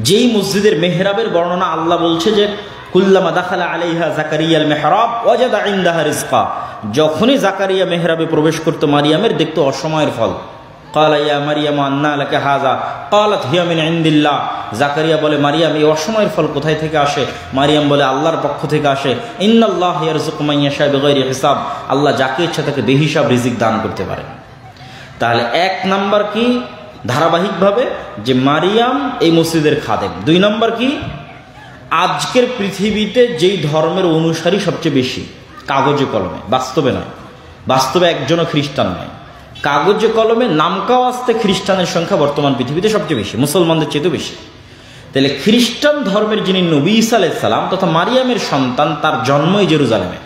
যেই মসজিদের মেহরাবের বর্ণনা আল্লাহ বলছে যে কুল্লামা দাখালা আলাইহা জাকারিয়াল মেহরাব ওয়াজাদা ইনদাহা রিজকা, যখনই জাকারিয়া মেহরাবে প্রবেশ করত মারিয়ামের দেখতো অসময়ের ফল। ক্বালা ইয়া মারিয়াম আন্না লাকা হাযা ক্বালাত হিয়া মিন ইনদিল্লাহ। জাকারিয়া বলে মারিয়াম এই অসময়ের ফল কোথায় থেকে আসে? মারিয়াম বলে আল্লাহর পক্ষ থেকে আসে। ইন্নাল্লাহ ইয়ারযুকু মান ইয়াশা বিগাইরি হিসাব, আল্লাহ যাকে ইচ্ছা তাকে বেহিসাব রিজিক দান করতে পারে। তাহলে 1 নাম্বার কি ধারাবাহিকভাবে যে মারিয়াম এই মসজিদের খাদেম। 2 নাম্বার কি আজকের পৃথিবীতে যেই ধর্মের অনুসারী সবচেয়ে বেশি, কাগজে কলমে, বাস্তবে নয়, বাস্তবে একজনও খ্রিস্টান নয়, কাগজে কলমে নামকাওয়াস্তে খ্রিস্টানের সংখ্যা বর্তমান পৃথিবীতে সবচেয়ে বেশি, মুসলমানদের চেয়েও বেশি। তাহলে খ্রিস্টান ধর্মের যিনি নবী ঈসা আলাইহিস সালাম তথা মারিয়ামের সন্তান, তার জন্মই জেরুজালেমে,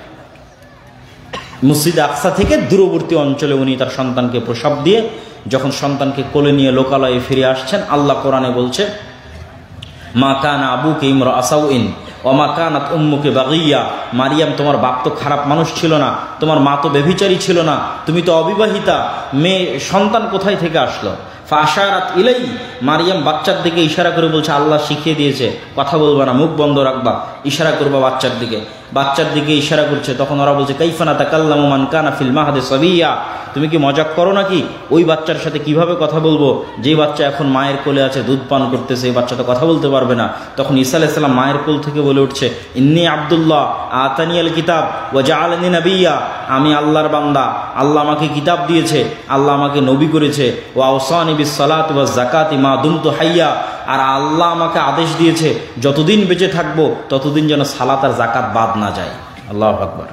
মসজিদ আকসা থেকে দূরবর্তী অঞ্চলে উনি তার সন্তানকে প্রসব দিয়ে যখন সন্তানকে কোলে নিয়ে লোকালয়ে ফিরে আসছেন, আল্লাহ কোরআনে বলছে মা কানা আবুকে ইমরা আসাউইন ওয়া মা কানাত উম্মুকে বাগিয়া। মারিয়াম তোমার বাপ তো খারাপ মানুষ ছিল না, তোমার মা তো ব্যভিচারী ছিল না, তুমি তো অবিবাহিতা, মেয়ে সন্তান কোথায় থেকে আসলো? ফাশারাত ইলাই, মারিয়াম বাচ্চার দিকে ইশারা করে বলছে আল্লাহ শিখিয়ে দিয়েছে কথা বলবা না, মুখ বন্ধ রাখবা, ইশারা করবা বাচ্চার দিকে। বাচ্চার দিকে ইশারা করছে, তখন ওরা বলছে কাইফা নাতাকাল্লামু মান কানা ফিল মাহদি সাবিয়া, তুমি কি মজাক করো নাকি? ওই বাচ্চার সাথে কিভাবে কথা বলবো যে বাচ্চা এখন মায়ের কোলে আছে, দুধ পান করতেছে, এই বাচ্চা তো কথা বলতে পারবে না। তখন ঈসা আলাইহিস সালাম মায়ের কোল থেকে বলে উঠছে ইন্নী আব্দুল্লাহ আতানিয়াল কিতাব ওয়া জাআলানি নাবিয়্যা, আমি আল্লাহর বান্দা, আল্লাহ আমাকে কিতাব দিয়েছে, আল্লাহ আমাকে নবী করেছে। ওয়া আওসানি বিস সালাতি ওয়াজ যাকাতি মা দুমতু হাইয়া, আর আল্লাহ আমাকে আদেশ দিয়েছে যতদিন বেঁচে থাকবো ততদিন যেন সালাত আর যাকাত বাদ না যায়। আল্লাহু আকবার।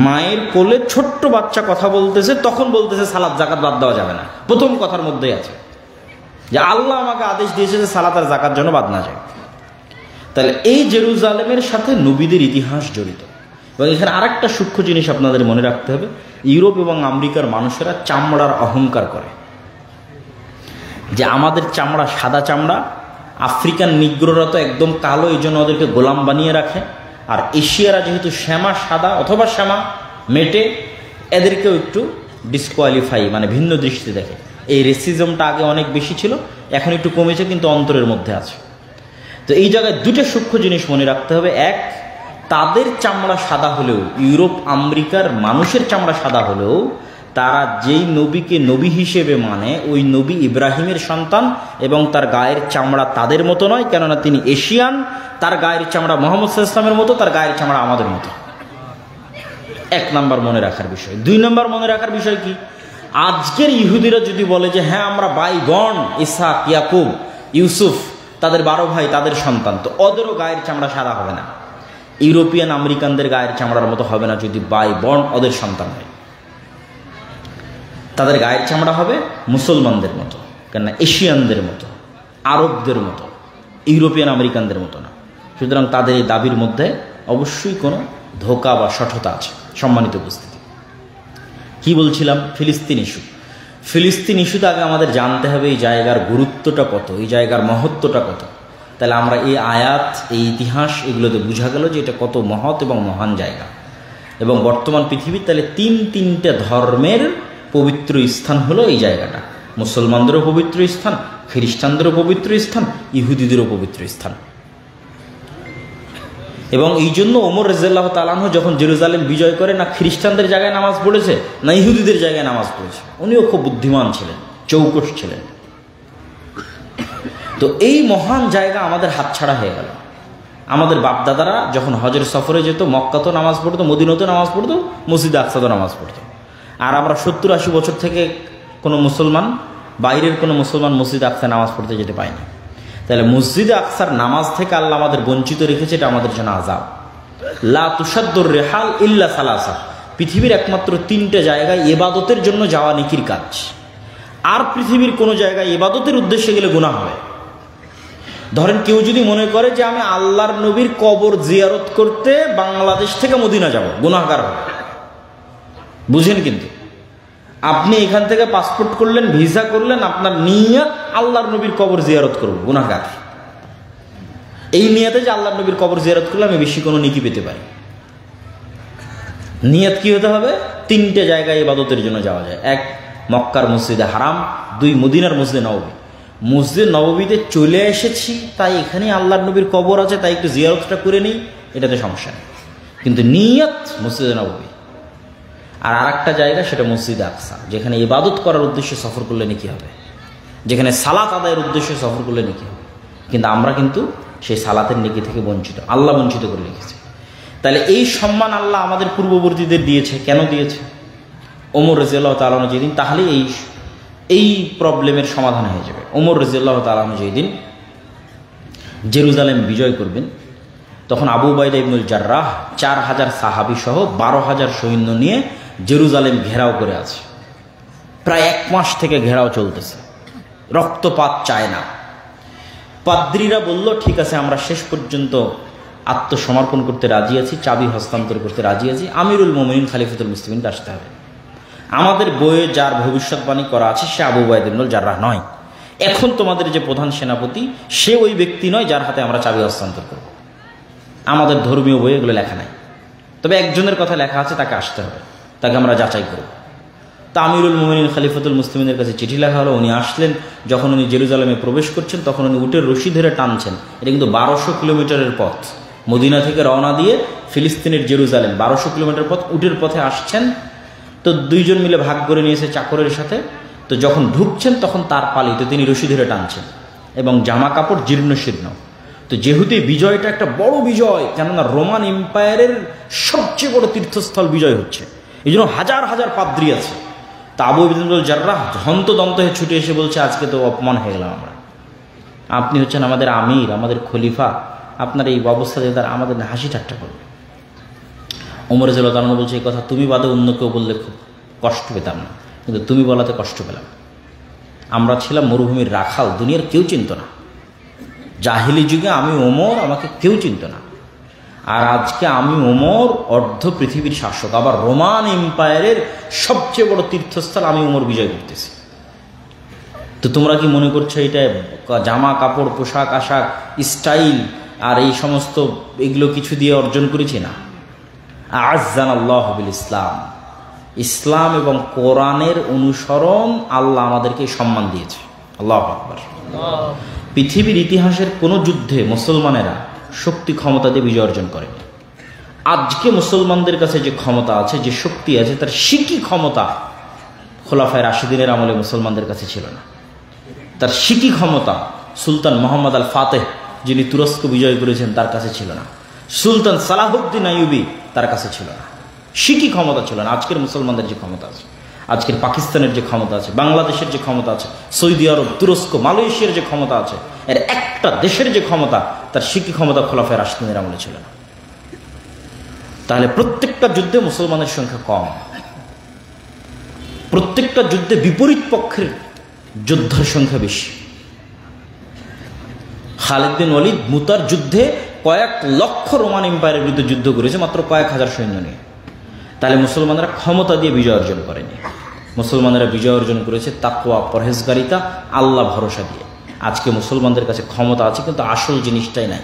মায়ের কোলে ছোট্ট বাচ্চা কথা বলতেছে, তখন বলতেছে সালাত যাকাত বাদ দেওয়া যাবে না। প্রথম কথার মধ্যেই আছে যে আল্লাহ আমাকে আদেশ দিয়েছে যে সালাত আর যাকাত যেন বাদ না যায়। তাহলে এই জেরুজালেমের সাথে নবীদের ইতিহাস জড়িত। এবং এখানে আরেকটা সূক্ষ্ম জিনিস আপনাদের মনে রাখতে হবে, ইউরোপ এবং আমেরিকার মানুষেরা চামড়ার অহংকার করে যে আমাদের চামড়া সাদা চামড়া, আফ্রিকান নিগ্রোরা তো একদম কালো, এই জন্য ওদেরকে গোলাম বানিয়ে রাখে, আর এশিয়ারা যেহেতু শ্যামা সাদা অথবা শ্যামা মেটে, এদেরকেও একটু ডিসকোয়ালিফাই মানে ভিন্ন দৃষ্টি দেখে। এই রেসিজমটা আগে অনেক বেশি ছিল, এখন একটু কমেছে, কিন্তু অন্তরের মধ্যে আছে। তো এই জায়গায় 2টা সূক্ষ্ম জিনিস মনে রাখতে হবে। এক, তাদের চামড়া সাদা হলেও, ইউরোপ আমেরিকার মানুষের চামড়া সাদা হলেও, তারা যেই নবীকে নবী হিসেবে মানে ওই নবী ইব্রাহিমের সন্তান, এবং তার গায়ের চামড়া তাদের মতো নয়, কেননা তিনি এশিয়ান। তার গায়ের চামড়া মুহাম্মদ সাল্লাল্লাহু আলাইহি ওয়াসাল্লামের মতো, তার গায়ের চামড়া আমাদের মতো। 1 নাম্বার মনে রাখার বিষয়। 2 নাম্বার মনে রাখার বিষয় কি, আজকের ইহুদিরা যদি বলে যে হ্যাঁ আমরা বাইগণ, ইসহাক, ইয়াকুব, ইউসুফ, তাদের 12 ভাই, তাদের সন্তান, তো ওদেরও গায়ের চামড়া সাদা হবে না, ইউরোপিয়ান আমেরিকানদের গায়ের চামড়ার মতো হবে না যদি বাইবর্ন ওদের সন্তান হয়। তাদের গায়ের চামড়া হবে মুসলমানদের মতো, কেননা এশিয়ানদের মতো, আরবদের মতো, ইউরোপিয়ান আমেরিকানদের মতো না। সুতরাং তাদের এই দাবির মধ্যে অবশ্যই কোনো ধোঁকা বা সঠতা আছে। সম্মানিত উপস্থিতি, কি বলছিলাম? ফিলিস্তিন ইস্যু। ফিলিস্তিন ইস্যুতে আগে আমাদের জানতে হবে এই জায়গার গুরুত্বটা কত, এই জায়গার মহত্বটা কত। তাহলে আমরা এই আয়াত, এই ইতিহাস, এগুলোতে বোঝা গেল যে এটা কত মহৎ এবং মহান জায়গা। এবং বর্তমান পৃথিবীর তাহলে 3-3টে ধর্মের পবিত্র স্থান হলো এই জায়গাটা। মুসলমানদেরও পবিত্র স্থান, খ্রিস্টানদেরও পবিত্র স্থান, ইহুদিদেরও পবিত্র স্থান। এবং এই জন্য ওমর রাদিয়াল্লাহু তাআলা আনহু যখন জেরুজালেম বিজয় করে, না খ্রিস্টানদের জায়গায় নামাজ পড়েছে না ইহুদিদের জায়গায় নামাজ পড়েছে। উনিও খুব বুদ্ধিমান ছিলেন, চৌকস ছিলেন। তো এই মহান জায়গা আমাদের হাতছাড়া হয়ে গেল। আমাদের বাপদাদারা যখন হজের সফরে যেত, মক্কাতেও নামাজ পড়তো, মদিনাতেও নামাজ পড়তো, মসজিদে আকসাতেও নামাজ পড়তো। আর আমরা 70-80 বছর থেকে কোনো মুসলমান, বাইরের কোনো মুসলমান মসজিদে আকসায় নামাজ পড়তে যেতে পায়নি। তাহলে মসজিদে আকসার নামাজ থেকে আল্লাহ আমাদের বঞ্চিত রেখেছে, এটা আমাদের জন্য আযাব। লা তুসাদ্দুর রিহাল ইল্লা সালাসা, পৃথিবীর একমাত্র 3টে জায়গায় ইবাদতের জন্য যাওয়া নেকির কাজ। আর পৃথিবীর কোনো জায়গায় ইবাদতের উদ্দেশ্যে গেলে গুনাহ হবে। ধরেন কেউ যদি মনে করে যে আমি আল্লাহর নবীর কবর জিয়ারত করতে বাংলাদেশ থেকে মদিনা যাব, গুনাহগার হবে। বুঝেন? কিন্তু আপনি এখান থেকে পাসপোর্ট করলেন, ভিসা করলেন, আপনার নিয়ত আল্লাহর নবীর কবর জিয়ারত করব, গুনাহগার। এই নিয়তে যে আল্লাহর নবীর কবর জিয়ারত করলে আমি বেশি কোনো নেকি পেতে পারি। নিয়ত কি হতে হবে? 3টে জায়গায় ইবাদতের জন্য যাওয়া যায়। 1 মক্কার মসজিদে হারাম, 2 মদিনার মসজিদে নববী। মসজিদে নববীতে চলে এসেছি, তাই এখানে আল্লাহর নবীর কবর আছে, তাই একটু জিয়ারতটা করে নিই, এটাতে সমস্যা নেই। কিন্তু নিয়ত মসজিদে নববী। আর আরেকটা জায়গা, সেটা মসজিদে আকসা, যেখানে ইবাদত করার উদ্দেশ্যে সফর করলে নেকি হবে, যেখানে সালাত আদায়ের উদ্দেশ্যে সফর করলে নেকি হবে। কিন্তু আমরা কিন্তু সেই সালাতের নেকি থেকে বঞ্চিত, আল্লাহ বঞ্চিত করে রেখেছে। তাহলে এই সম্মান আল্লাহ আমাদের পূর্ববর্তীদের দিয়েছে। কেন দিয়েছে? ওমর রাদিয়াল্লাহু তাআলা আনহু যেদিন, তাহলে এই প্রবলেমের সমাধান হয়ে যাবে। ওমর রাদিয়াল্লাহু তাআলা আনহু যেদিন জেরুজালেম বিজয় করবেন, তখন আবু উবাইদা ইবনুল জাররাহ 4000 সাহাবী সহ 12,000 সৈন্য নিয়ে জেরুজালেম ঘেরাও করে আছে। প্রায় 1 মাস থেকে ঘেরাও চলতেছে, রক্তপাত চায় না। পাদ্রীরা বলল, ঠিক আছে, আমরা শেষ পর্যন্ত আত্মসমর্পণ করতে রাজি আছি, চাবি হস্তান্তর করতে রাজি আছি, আমিরুল মুমিনিন খলিফাতুল মুসলিমিনকে আসতে হবে। আমাদের বইয়ে যার ভবিষ্যৎবাণী করা আছে সে আবু উবাইদা ইবনুল জাররাহ নয়। এখন তোমাদের যে প্রধান সেনাপতি, সে ওই ব্যক্তি নয় যার হাতে আমরা চাবি হস্তান্তর করব। আমাদের ধর্মীয় বইয়ে এগুলো লেখা নাই, তবে একজনের কথা লেখা আছে, তাকে আসতে হবে, তাকে আমরা যাচাই করব। তা আমিরুল মুমিনিন খলিফাতুল মুসলিমিনের কাছে চিঠি লেখা হলো। উনি আসলেন, যখন উনি জেরুজালেমে প্রবেশ করছেন, তখন উনি উটের রশি ধরে টানছেন। এটা কিন্তু 1200 কিলোমিটারের পথ, মদিনা থেকে রওনা দিয়ে ফিলিস্তিনের জেরুজালেম 1200 কিলোমিটার পথ, উটের পথে আসছেন। তো 2 জন মিলে ভাগ করে নিয়েছে চাকরের সাথে। তো যখন ঢুকছেন তখন তার পালিতে তিনি রশি ধরে টানছেন, এবং জামা কাপড় জীর্ণ শীর্ণ। তো যেহেতু এই বিজয়টা একটা বড় বিজয়, কেননা রোমান এম্পায়ারের সবচেয়ে বড় তীর্থস্থল বিজয় হচ্ছে, এই জন্য হাজার হাজার পাদ্রী আছে। তা আবু উবাইদা ইবনুল জাররাহ হন্তদন্ত হয়ে ছুটে এসে বলছে, আজকে তো অপমান হয়ে গেলাম আমরা, আপনি হচ্ছেন আমাদের আমির, আমাদের খলিফা, আপনার এই অবস্থা যে তারা আমাদের হাসি ঠাট্টা করবে। ওমর রাদিয়াল্লাহু তাআলা বলছে, এই কথা তুমি বাদে অন্য কেউ বললে খুব কষ্ট পেতাম না, কিন্তু তুমি বলাতে কষ্ট পেলাম। আমরা ছিলাম মরুভূমির রাখাল, দুনিয়ার কেউ চিনত না। জাহিলি যুগে আমি ওমর, আমাকে কেউ চিনত না। আর আজকে আমি ওমর অর্ধ পৃথিবীর শাসক, আবার রোমান এম্পায়ারের সবচেয়ে বড় তীর্থস্থল আমি ওমর বিজয় করতেছি। তো তোমরা কি মনে করছো এটা জামা কাপড়, পোশাক আশাক, স্টাইল আর এই সমস্ত এগুলো কিছু দিয়ে অর্জন করেছি? না। আ'আজ্জানাল্লাহু বিল ইসলাম, ইসলাম এবং কোরআনের অনুসরণ আল্লাহ আমাদেরকে সম্মান দিয়েছে। আল্লাহু আকবার। পৃথিবীর ইতিহাসের কোনো যুদ্ধে মুসলমানেরা শক্তি ক্ষমতা দিয়ে বিজয় অর্জন করেনি। আজকে মুসলমানদের কাছে যে ক্ষমতা আছে, যে শক্তি আছে, তার শিকি ক্ষমতা খোলাফায়ে রাশিদিনের আমলে মুসলমানদের কাছে ছিল না। তার শিকি ক্ষমতা সুলতান মোহাম্মদ আল ফাতেহ, যিনি তুরস্ক বিজয় করেছেন, তার কাছে ছিল না। সুলতান সালাহুদ্দিন আইয়ুবী, তার কাছে ছিল না। শিকি ক্ষমতা ছিল না। আজকের মুসলমানদের যে ক্ষমতা আছে, আজকের পাকিস্তানের যে ক্ষমতা আছে, বাংলাদেশের যে ক্ষমতা আছে, সৌদি আরব, তুরস্ক, মালয়েশিয়ার যে ক্ষমতা আছে, এর একটা দেশের যে ক্ষমতা, তার শিকি ক্ষমতা খোলাফায়ে রাশিদিনের আমলে ছিল না। তাহলে প্রত্যেকটা যুদ্ধে মুসলমানের সংখ্যা কম, প্রত্যেকটা যুদ্ধে বিপরীত পক্ষের যোদ্ধার সংখ্যা বেশি। খালিদ বিন ওয়ালিদ মুতার যুদ্ধে কয়েক লক্ষ রোমান এম্পায়ারের বিরুদ্ধে যুদ্ধ করেছে, মাত্র কয়েক হাজার সৈন্য নিয়ে। তাহলে মুসলমানরা ক্ষমতা দিয়ে বিজয় অর্জন করেনি, মুসলমানেরা বিজয় অর্জন করেছে তাকওয়া, পরহেজগারিতা, আল্লাহ ভরসা দিয়ে। আজকে মুসলমানদের কাছে ক্ষমতা আছে, কিন্তু আসল জিনিসটাই নাই।